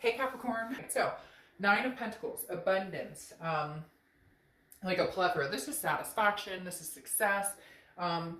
Hey Capricorn. So, Nine of Pentacles, abundance, like a plethora. This is satisfaction. This is success. Um,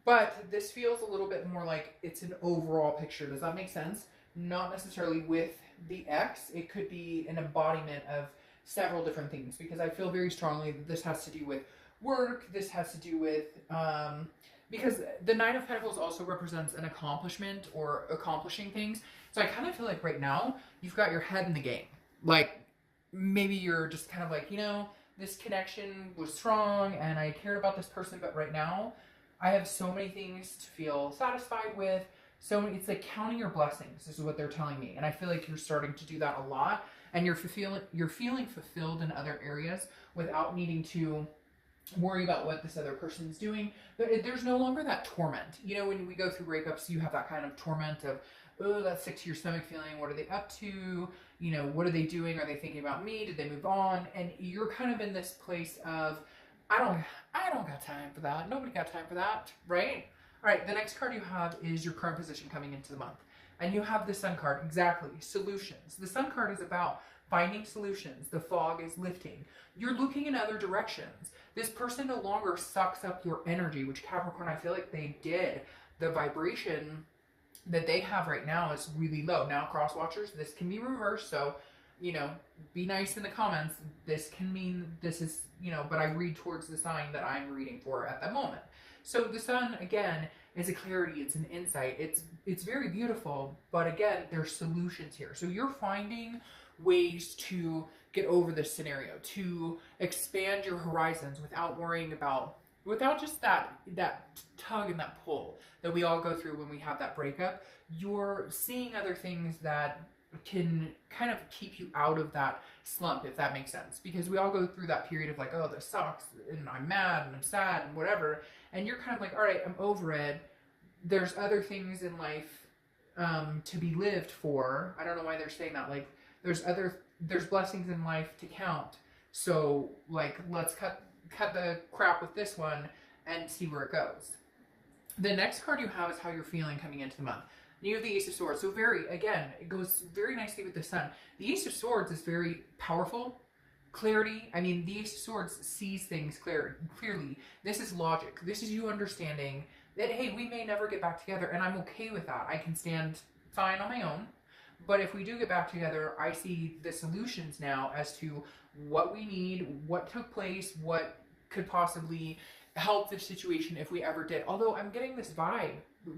but this feels a little bit more like it's an overall picture. Does that make sense? Not necessarily with the X. It could be an embodiment of several different things because I feel very strongly that this has to do with work. This has to do with because the Nine of Pentacles also represents an accomplishment or accomplishing things. So I kind of feel like right now you've got your head in the game. Like maybe you're just kind of like, this connection was strong and I cared about this person, but right now I have so many things to feel satisfied with. So it's like counting your blessings. This is what they're telling me, and I feel like you're starting to do that a lot, and you're feeling fulfilled in other areas without needing to worry about what this other person's doing. There's no longer that torment. When we go through breakups, you have that kind of torment of, oh, that sick to your stomach feeling. What are they up to? What are they doing? Are they thinking about me? Did they move on? And you're kind of in this place of, I don't got time for that. Nobody got time for that, right? All right, the next card you have is your current position coming into the month. And you have the Sun card, exactly, solutions. The Sun card is about finding solutions. The fog is lifting. You're looking in other directions. This person no longer sucks up your energy, which Capricorn, I feel like they did. The vibration that they have right now is really low. Now, cross watchers, this can be reversed, so be nice in the comments. This can mean this is, but I read towards the sign that I'm reading for at that moment. So the Sun, again, is a clarity. It's an insight. It's very beautiful, but again, there's solutions here. So you're finding ways to get over this scenario, to expand your horizons without just that tug and that pull that we all go through when we have that breakup. You're seeing other things that can kind of keep you out of that slump, if that makes sense, because we all go through that period of like, oh, this sucks and I'm mad and I'm sad and whatever, and you're kind of like, all right, I'm over it. There's other things in life to be lived for. I don't know why they're saying that. Like there's blessings in life to count, so like let's cut the crap with this one and see where it goes. The next card you have is how you're feeling coming into the month. You have the Ace of Swords. So it goes very nicely with the Sun. The Ace of Swords is very powerful. Clarity. I mean, the Ace of Swords sees things clearly. This is logic. This is you understanding that, hey, we may never get back together, and I'm okay with that. I can stand fine on my own. But if we do get back together, I see the solutions now as to what we need, what took place, what could possibly help the situation if we ever did. Although I'm getting this vibe,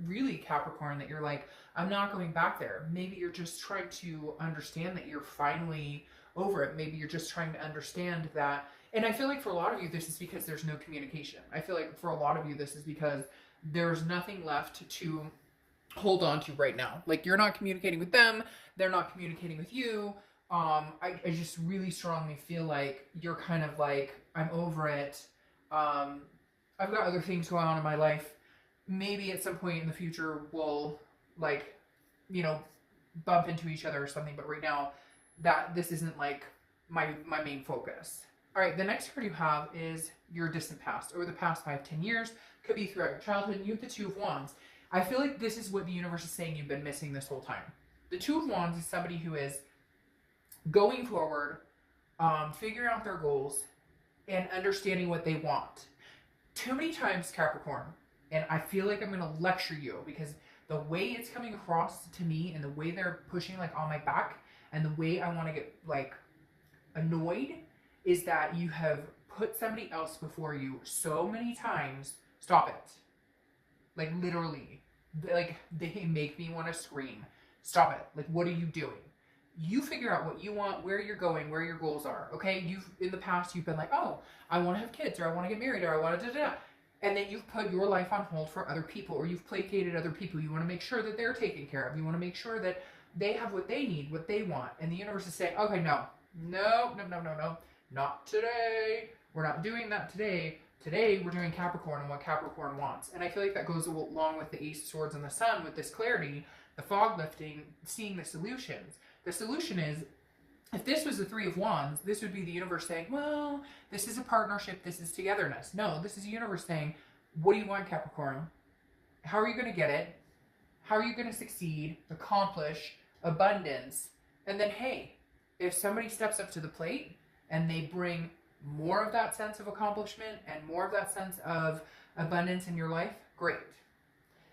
really, Capricorn, that you're like, I'm not going back there. Maybe you're just trying to understand that you're finally over it. Maybe you're just trying to understand that. And I feel like for a lot of you, this is because there's no communication. I feel like for a lot of you, this is because there's nothing left to hold on to right now. Like you're not communicating with them. They're not communicating with you. I just really strongly feel like you're kind of like, I'm over it. I've got other things going on in my life. Maybe at some point in the future we'll like, bump into each other or something. But right now, that this isn't like my main focus. All right, the next card you have is your distant past, over the past 5-10 years. Could be throughout your childhood. And you have the Two of Wands. I feel like this is what the universe is saying you've been missing this whole time. The Two of Wands is somebody who is going forward, figuring out their goals, and understanding what they want. Too many times, Capricorn, and I feel like I'm going to lecture you because the way it's coming across to me and the way they're pushing like on my back and the way I want to get like annoyed is that you have put somebody else before you so many times. Stop it. Like literally, like they make me want to scream. Stop it. Like, what are you doing? You figure out what you want, where you're going, where your goals are. Okay, in the past you've been like, oh, I want to have kids, or I want to get married, or I want to da. And then you've put your life on hold for other people, or you've placated other people. You want to make sure that they're taken care of. You want to make sure that they have what they need, what they want. And the universe is saying, okay, no, not today. We're not doing that today. Today, we're doing Capricorn and what Capricorn wants. And I feel like that goes along with the Ace of Swords and the Sun with this clarity, the fog lifting, seeing the solutions. The solution is, if this was the Three of Wands, this would be the universe saying, well, this is a partnership, this is togetherness. No, this is the universe saying, what do you want, Capricorn? How are you going to get it? How are you going to succeed, accomplish, abundance? And then, hey, if somebody steps up to the plate and they bring more of that sense of accomplishment and more of that sense of abundance in your life, great.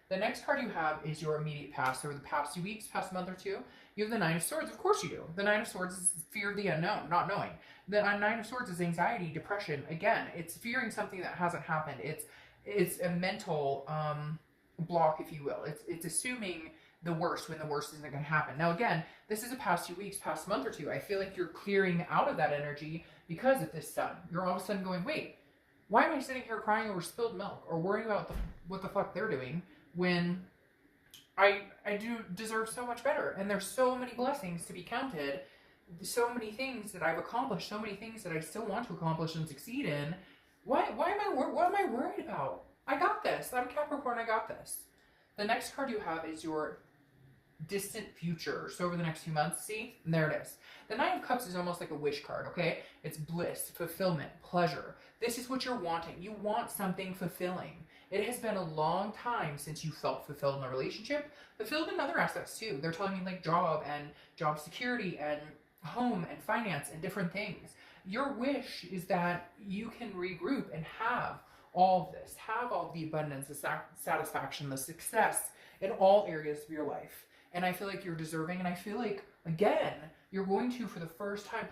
The next card you have is your immediate past, over the past 2 weeks, past month or two. You have the Nine of Swords. Of course you do. The Nine of Swords is fear of the unknown, not knowing. The Nine of Swords is anxiety, depression. Again, it's fearing something that hasn't happened. It's a mental block, if you will. It's assuming the worst when the worst isn't going to happen. Now, again, this is a past 2 weeks, past month or two. I feel like you're clearing out of that energy because of this sun. You're all of a sudden going, wait, why am I sitting here crying over spilled milk or worrying about what the fuck they're doing when I do deserve so much better? And there's so many blessings to be counted, so many things that I've accomplished, so many things that I still want to accomplish and succeed in. What am I worried about? I got this. I'm Capricorn. I got this. The next card you have is your distant future. So over the next few months, see? And there it is. The Nine of Cups is almost like a wish card, okay? It's bliss, fulfillment, pleasure. This is what you're wanting. You want something fulfilling. It has been a long time since you felt fulfilled in a relationship, fulfilled in other aspects too. They're telling me like job and job security and home and finance and different things. Your wish is that you can regroup and have all of this, have all the abundance, the satisfaction, the success in all areas of your life. And I feel like you're deserving, and I feel like, again, you're going to, for the first time,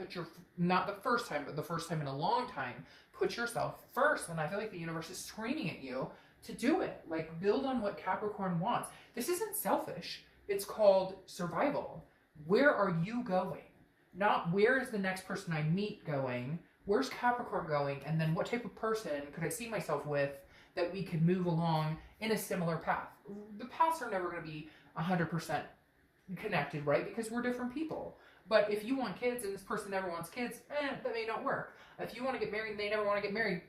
not the first time, but the first time in a long time, put yourself first. And I feel like the universe is screaming at you to do it. Like, build on what Capricorn wants. This isn't selfish. It's called survival. Where are you going? Not where is the next person I meet going? Where's Capricorn going? And then what type of person could I see myself with that we could move along in a similar path? The paths are never going to be 100% connected, right? Because we're different people. But if you want kids and this person never wants kids, that may not work. If you want to get married and they never want to get married,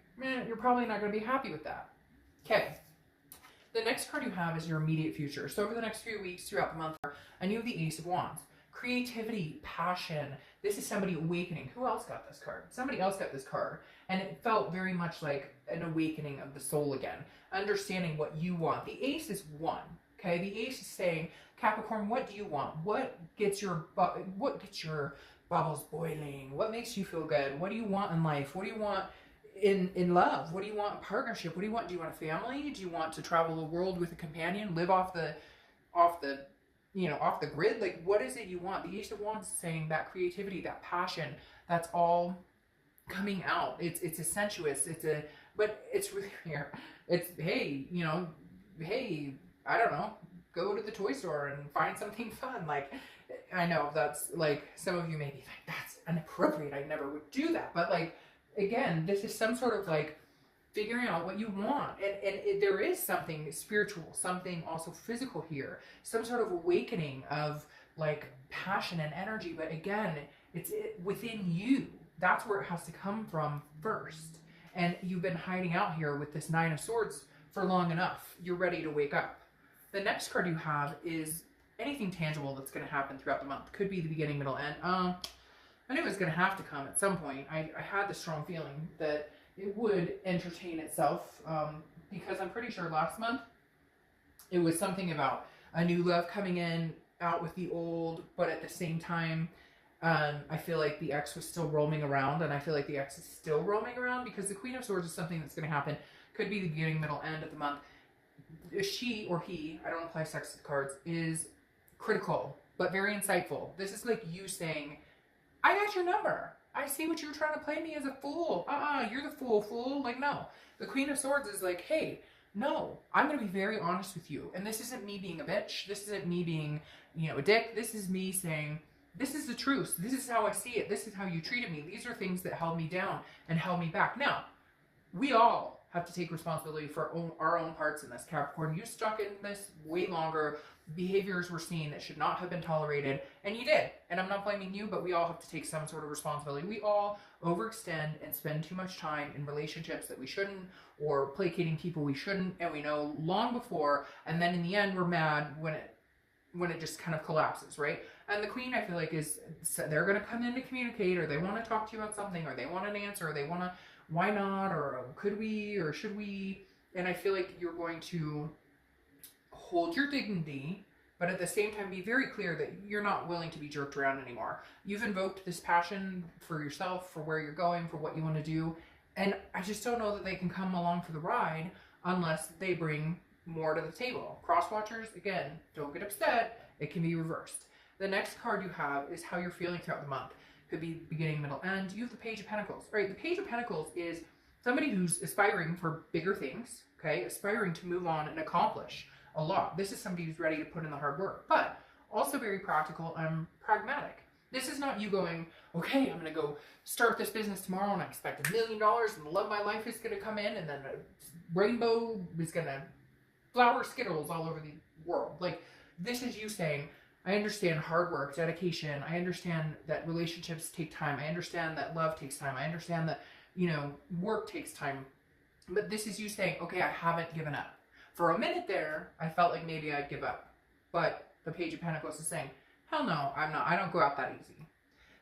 you're probably not going to be happy with that. Okay. The next card you have is your immediate future. So over the next few weeks throughout the month, and you have the Ace of Wands. Creativity, passion. This is somebody awakening. Who else got this card? Somebody else got this card. And it felt very much like an awakening of the soul again. Understanding what you want. The Ace is one. Okay, the Ace is saying, Capricorn, what do you want? What gets your bubbles boiling? What makes you feel good? What do you want in life? What do you want in love? What do you want in partnership? What do you want? Do you want a family? Do you want to travel the world with a companion? Live off the grid? Like, what is it you want? The Ace of Wands is saying that creativity, that passion, that's all coming out. It's a sensuous. But it's really here. It's hey, I don't know, go to the toy store and find something fun. Like, I know that's like, some of you may be like, that's inappropriate. I never would do that. But like, again, this is some sort of like figuring out what you want. And there is something spiritual, something also physical here, some sort of awakening of like passion and energy. But again, it's within you. That's where it has to come from first. And you've been hiding out here with this Nine of Swords for long enough. You're ready to wake up. The next card you have is anything tangible that's going to happen throughout the month. Could be the beginning, middle, end. I knew it was going to have to come at some point. I had the strong feeling that it would entertain itself, because I'm pretty sure last month it was something about a new love coming in, out with the old, but at the same time, I feel like the ex was still roaming around, and I feel like the ex is still roaming around, because the Queen of Swords is something that's going to happen. Could be the beginning, middle, end of the month. She or he, I don't apply sex to the cards, is critical, but very insightful. This is like you saying, I got your number. I see what you're trying to play me as a fool. You're the fool. Like, no. The Queen of Swords is like, hey, no, I'm going to be very honest with you. And this isn't me being a bitch. This isn't me being, a dick. This is me saying, this is the truth. This is how I see it. This is how you treated me. These are things that held me down and held me back. Now, we all have to take responsibility for our own parts in this, Capricorn. You stuck in this way longer. Behaviors were seen that should not have been tolerated, and you did. And I'm not blaming you, but we all have to take some sort of responsibility. We all overextend and spend too much time in relationships that we shouldn't, or placating people we shouldn't, and we know long before, and then in the end we're mad when it just kind of collapses, right? And the Queen, I feel like, they're going to come in to communicate, or they want to talk to you about something, or they want an answer, or they want to, why not, or could we, or should we? And I feel like you're going to hold your dignity But at the same time, be very clear that you're not willing to be jerked around anymore. You've invoked this passion for yourself, for where you're going, for what you want to do. And I just don't know that they can come along for the ride unless they bring more to the table. Cross watchers, again, don't get upset. It can be reversed. The next card you have is how you're feeling throughout the month. Could be beginning, middle, end. You have the Page of Pentacles. Right? The Page of Pentacles is somebody who's aspiring for bigger things, okay? Aspiring to move on and accomplish a lot. This is somebody who's ready to put in the hard work, but also very practical and pragmatic. This is not you going, okay, I'm going to go start this business tomorrow and I expect $1 million and the love of my life is going to come in and then a rainbow is going to flower Skittles all over the world. Like, this is you saying, I understand hard work, dedication. I understand that relationships take time. I understand that love takes time. I understand that, you know, work takes time. But this is you saying, okay, I haven't given up. For a minute there, I felt like maybe I'd give up. But the Page of Pentacles is saying, hell no, I'm not. I don't go out that easy.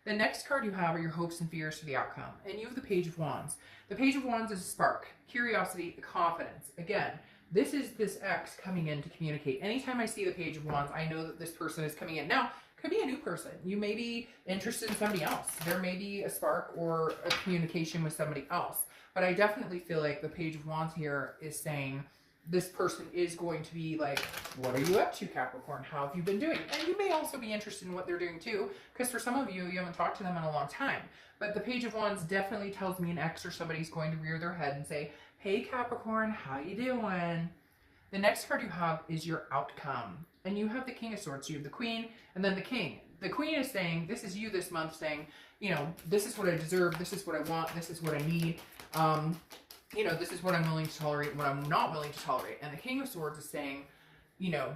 The next card you have are your hopes and fears for the outcome. And you have the Page of Wands. The Page of Wands is a spark, curiosity, confidence. Again, this is this ex coming in to communicate. Anytime I see the Page of Wands, I know that this person is coming in. Now, could be a new person. You may be interested in somebody else. There may be a spark or a communication with somebody else. But I definitely feel like the Page of Wands here is saying this person is going to be like, what are you up to, Capricorn? How have you been doing? And you may also be interested in what they're doing too, because for some of you, you haven't talked to them in a long time. But the Page of Wands definitely tells me an ex or somebody's going to rear their head and say, hey, Capricorn, how you doing? The next card you have is your outcome. And you have the King of Swords. You have the Queen and then the King. The Queen is saying, this is you this month saying, you know, this is what I deserve. This is what I want. This is what I need. You know, this is what I'm willing to tolerate and what I'm not willing to tolerate. And the King of Swords is saying, you know,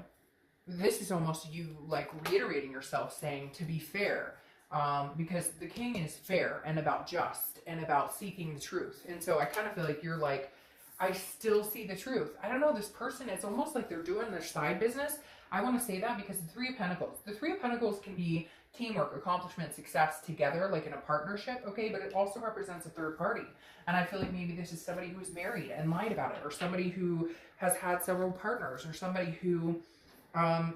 this is almost you like reiterating yourself saying to be fair. Because the King is fair and about just and about seeking the truth. And so I kind of feel like you're like, I still see the truth. I don't know, this person, it's almost like they're doing their side business. I want to say that because the Three of Pentacles. The Three of Pentacles can be teamwork, accomplishment, success together, like in a partnership, okay? But it also represents a third party. And I feel like maybe this is somebody who's married and lied about it, or somebody who has had several partners, or somebody who,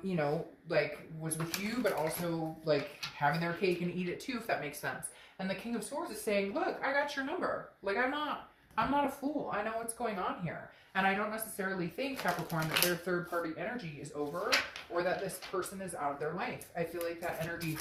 you know, like was with you, but also like having their cake and eat it too, if that makes sense. And the King of Swords is saying, look, I got your number. Like, I'm not a fool. I know what's going on here. And I don't necessarily think, Capricorn, that their third party energy is over or that this person is out of their life. I feel like that energy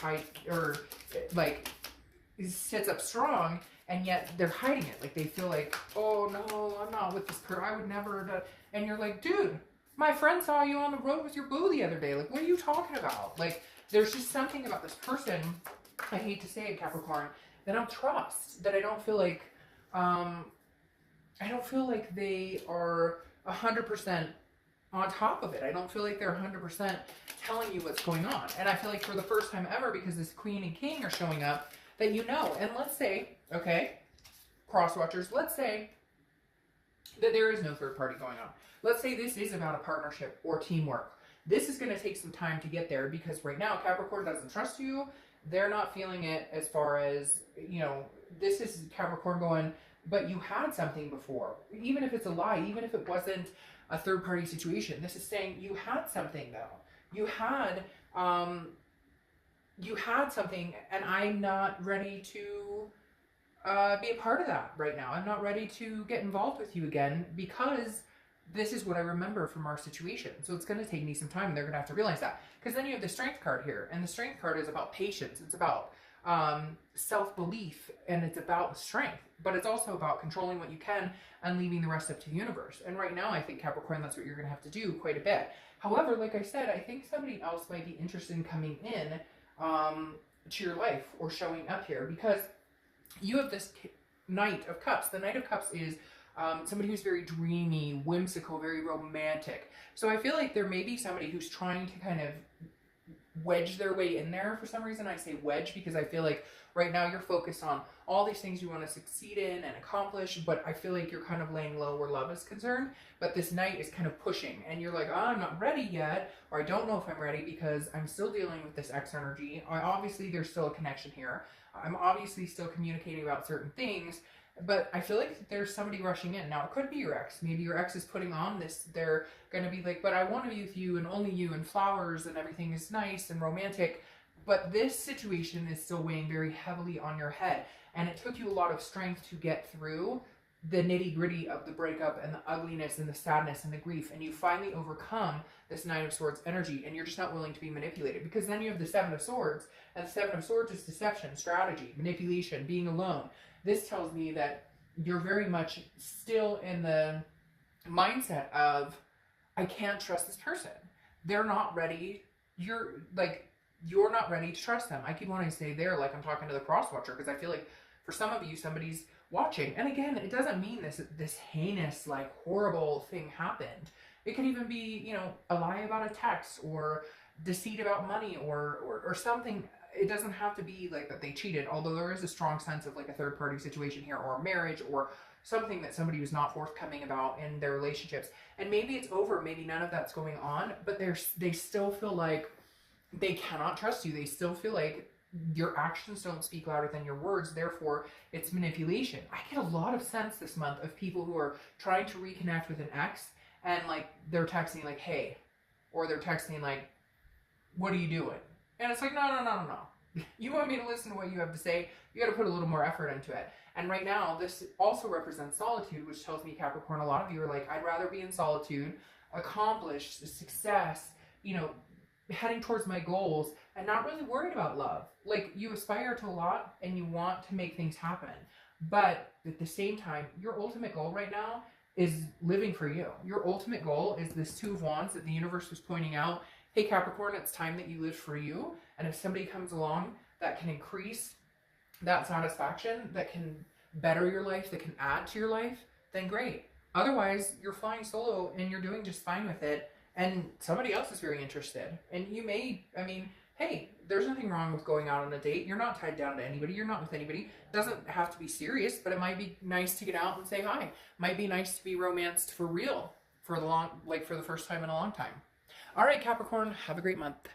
sits up strong, and yet they're hiding it. Like, they feel like, oh no, I'm not with this person. I would never. And you're like, dude, my friend saw you on the road with your boo the other day. Like, what are you talking about? Like, there's just something about this person, I hate to say it, Capricorn, that I don't trust, that I don't feel like, I don't feel like they are 100% on top of it. I don't feel like they're 100% telling you what's going on. And I feel like for the first time ever, because this Queen and King are showing up, that you know. And let's say, okay, cross watchers, let's say that there is no third party going on. Let's say this is about a partnership or teamwork. This is going to take some time to get there, because right now Capricorn doesn't trust you. They're not feeling it as far as, you know, this is Capricorn going, but you had something before. Even if it's a lie, even if it wasn't a third party situation, this is saying you had something though. You had something, and I'm not ready to be a part of that right now. I'm not ready to get involved with you again, because this is what I remember from our situation. So it's going to take me some time, and they're going to have to realize that. Because then you have the Strength card here, and the Strength card is about patience. It's about self-belief, and it's about strength, but it's also about controlling what you can and leaving the rest up to the universe. And right now, I think, Capricorn, that's what you're going to have to do quite a bit. However, like I said, I think somebody else might be interested in coming in to your life or showing up here, because you have this Knight of Cups. The Knight of Cups is somebody who's very dreamy, whimsical, very romantic. So I feel like there may be somebody who's trying to kind of wedge their way in there. For some reason I say wedge, because I feel like right now you're focused on all these things you want to succeed in and accomplish, but I feel like you're kind of laying low where love is concerned. But this Knight is kind of pushing, and you're like, oh, I'm not ready yet, or I don't know if I'm ready because I'm still dealing with this X energy. Obviously there's still a connection here. I'm obviously still communicating about certain things, But I feel like there's somebody rushing in. Now, it could be your ex. Maybe your ex is putting on this. They're going to be like, but I want to be with you and only you and flowers and everything is nice and romantic. But this situation is still weighing very heavily on your head. And it took you a lot of strength to get through the nitty gritty of the breakup and the ugliness and the sadness and the grief. And you finally overcome this Nine of Swords energy, and you're just not willing to be manipulated. Because then you have the Seven of Swords, and the Seven of Swords is deception, strategy, manipulation, being alone. This tells me that you're very much still in the mindset of, I can't trust this person. They're not ready. You're not ready to trust them. I keep wanting to say they're, like I'm talking to the cross watcher, because I feel like for some of you, somebody's watching. And again, it doesn't mean this heinous, like, horrible thing happened. It could even be, you know, a lie about a text, or deceit about money, or something. It doesn't have to be like that they cheated, although there is a strong sense of like a third party situation here, or marriage, or something that somebody was not forthcoming about in their relationships. And maybe it's over, maybe none of that's going on, but they still feel like they cannot trust you. They still feel like your actions don't speak louder than your words, therefore it's manipulation. I get a lot of sense this month of people who are trying to reconnect with an ex, and like they're texting like, hey, or they're texting like, what are you doing? And it's like, no. You want me to listen to what you have to say? You got to put a little more effort into it. And right now, this also represents solitude, which tells me, Capricorn, a lot of you are like, I'd rather be in solitude, accomplish success, you know, heading towards my goals, and not really worried about love. Like, you aspire to a lot and you want to make things happen. But at the same time, your ultimate goal right now is living for you. Your ultimate goal is this Two of Wands that the universe was pointing out. Hey, Capricorn, it's time that you live for you. And if somebody comes along that can increase that satisfaction, that can better your life, that can add to your life, then great. Otherwise, you're flying solo and you're doing just fine with it. And somebody else is very interested. And you may, I mean, hey, there's nothing wrong with going out on a date. You're not tied down to anybody. You're not with anybody. It doesn't have to be serious, but it might be nice to get out and say hi. Might be nice to be romanced for real for the first time in a long time. All right, Capricorn, have a great month. Bye.